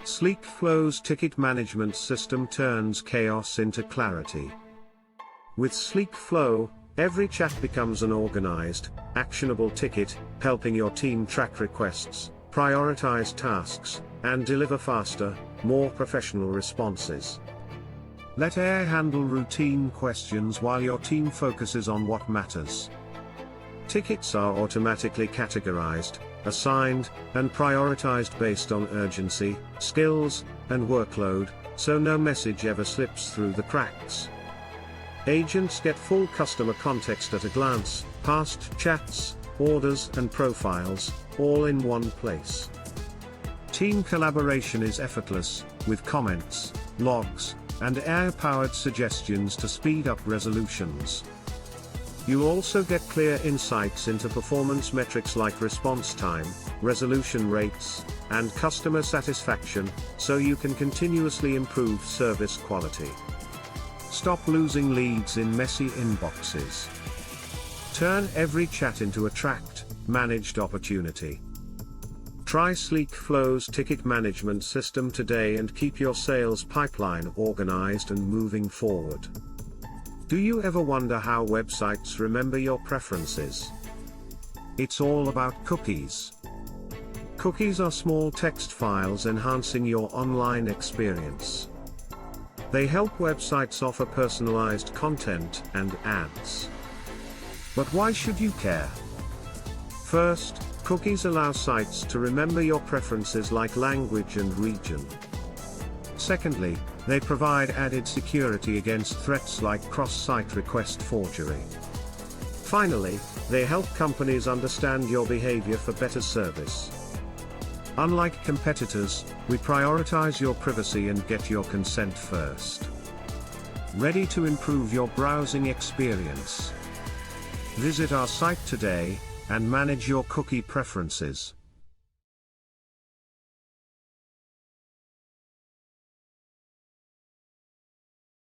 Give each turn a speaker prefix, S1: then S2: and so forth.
S1: SleekFlow's ticket management system turns chaos into clarity. With SleekFlow, every chat becomes an organized, actionable ticket, helping your team track requests, prioritize tasks, and deliver faster, more professional responses. Let AI handle routine questions while your team focuses on what matters. Tickets are automatically categorized, assigned, and prioritized based on urgency, skills, and workload, so no message ever slips through the cracks. Agents get full customer context at a glance, past chats, orders, and profiles, all in one place. Team collaboration is effortless, with comments, logs, and AI-powered suggestions to speed up resolutions. You also get clear insights into performance metrics like response time, resolution rates, and customer satisfaction, so you can continuously improve service quality. Stop losing leads in messy inboxes. Turn every chat into a tracked, managed opportunity. Try SleekFlow's ticket management system today and keep your sales pipeline organized and moving forward. Do you ever wonder how websites remember your preferences? It's all about cookies. Cookies are small text files enhancing your online experience. They help websites offer personalized content and ads. But why should you care? First, cookies allow sites to remember your preferences like language and region. Secondly, they provide added security against threats like cross-site request forgery. Finally, they help companies understand your behavior for better service. Unlike competitors, we prioritize your privacy and get your consent first. Ready to improve your browsing experience? Visit our site today and manage your cookie preferences.